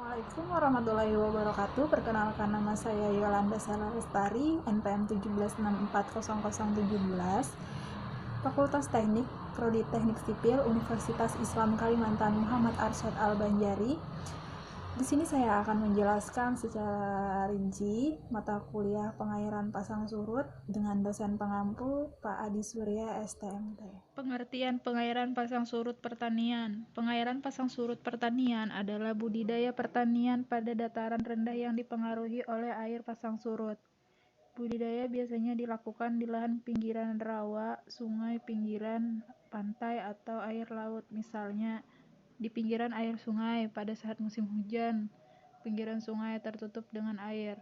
Assalamualaikum warahmatullahi wabarakatuh. Perkenalkan, nama saya Yolanda Sela Lestari, NPM 17640017, Fakultas Teknik, Prodi Teknik Sipil, Universitas Islam Kalimantan Muhammad Arsyad Al-Banjari. Di sini saya akan menjelaskan secara rinci mata kuliah pengairan pasang surut dengan dosen pengampu Pak Adi Surya, STMT. Pengertian pengairan pasang surut pertanian. Pengairan pasang surut pertanian adalah budidaya pertanian pada dataran rendah yang dipengaruhi oleh air pasang surut. Budidaya biasanya dilakukan di lahan pinggiran rawa, sungai, pinggiran pantai, atau air laut, misalnya di pinggiran air sungai pada saat musim hujan, pinggiran sungai tertutup dengan air.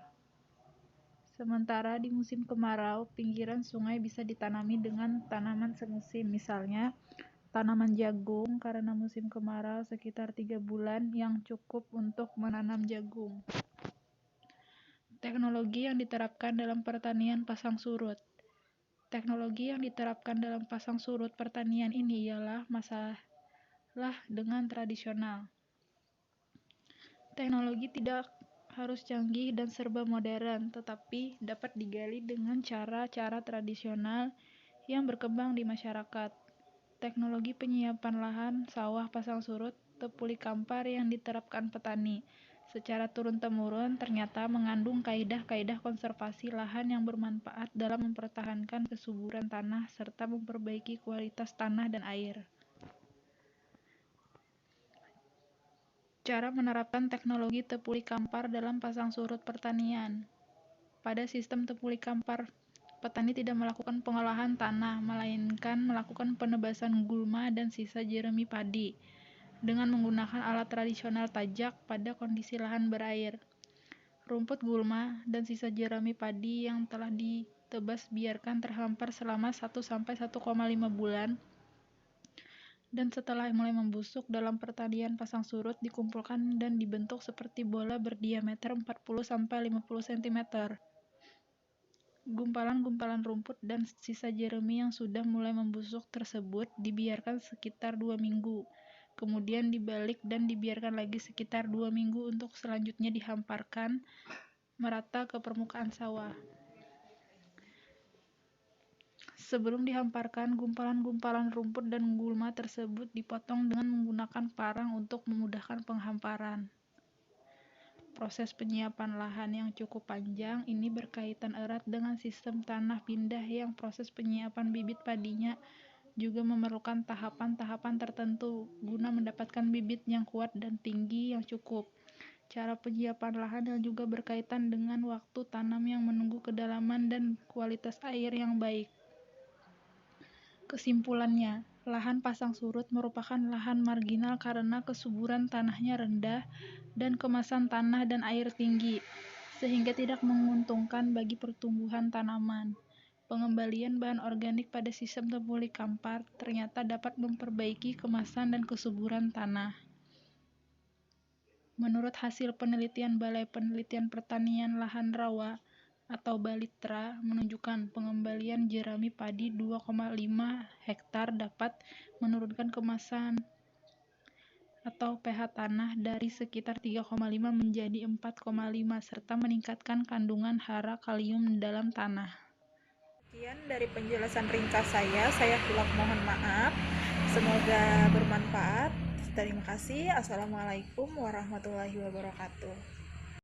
Sementara di musim kemarau, pinggiran sungai bisa ditanami dengan tanaman semusim, misalnya tanaman jagung, karena musim kemarau sekitar 3 bulan yang cukup untuk menanam jagung. Teknologi yang diterapkan dalam pertanian pasang surut. Teknologi yang diterapkan dalam pasang surut pertanian ini ialah masalah dengan tradisional. Teknologi tidak harus canggih dan serba modern, tetapi dapat digali dengan cara-cara tradisional yang berkembang di masyarakat. Teknologi penyiapan lahan sawah pasang surut tepuli kampar yang diterapkan petani secara turun-temurun ternyata mengandung kaidah-kaidah konservasi lahan yang bermanfaat dalam mempertahankan kesuburan tanah serta memperbaiki kualitas tanah dan air. Cara menerapkan teknologi tepuli kampar dalam pasang surut pertanian. Pada sistem tepuli kampar, petani tidak melakukan pengolahan tanah, melainkan melakukan penebasan gulma dan sisa jerami padi dengan menggunakan alat tradisional tajak pada kondisi lahan berair. Rumput gulma dan sisa jerami padi yang telah ditebas biarkan terhampar selama 1-1,5 bulan, dan setelah mulai membusuk dalam pertanian pasang surut dikumpulkan dan dibentuk seperti bola berdiameter 40-50 cm. Gumpalan-gumpalan rumput dan sisa jerami yang sudah mulai membusuk tersebut dibiarkan sekitar 2 minggu. Kemudian dibalik dan dibiarkan lagi sekitar 2 minggu untuk selanjutnya dihamparkan merata ke permukaan sawah. Sebelum dihamparkan, gumpalan-gumpalan rumput dan gulma tersebut dipotong dengan menggunakan parang untuk memudahkan penghamparan. Proses penyiapan lahan yang cukup panjang ini berkaitan erat dengan sistem tanah pindah yang proses penyiapan bibit padinya juga memerlukan tahapan-tahapan tertentu guna mendapatkan bibit yang kuat dan tinggi yang cukup. Cara penyiapan lahan yang juga berkaitan dengan waktu tanam yang menunggu kedalaman dan kualitas air yang baik. Kesimpulannya, lahan pasang surut merupakan lahan marginal karena kesuburan tanahnya rendah dan kemasan tanah dan air tinggi, sehingga tidak menguntungkan bagi pertumbuhan tanaman. Pengembalian bahan organik pada sistem tepuli kampar ternyata dapat memperbaiki kemasan dan kesuburan tanah. Menurut hasil penelitian Balai Penelitian Pertanian Lahan Rawa atau Balitra menunjukkan pengembalian jerami padi 2,5 hektar dapat menurunkan kemasan atau pH tanah dari sekitar 3,5 menjadi 4,5 serta meningkatkan kandungan hara kalium dalam tanah. Sekian dari penjelasan ringkas saya hilaf mohon maaf. Semoga bermanfaat. Terima kasih. Assalamualaikum warahmatullahi wabarakatuh.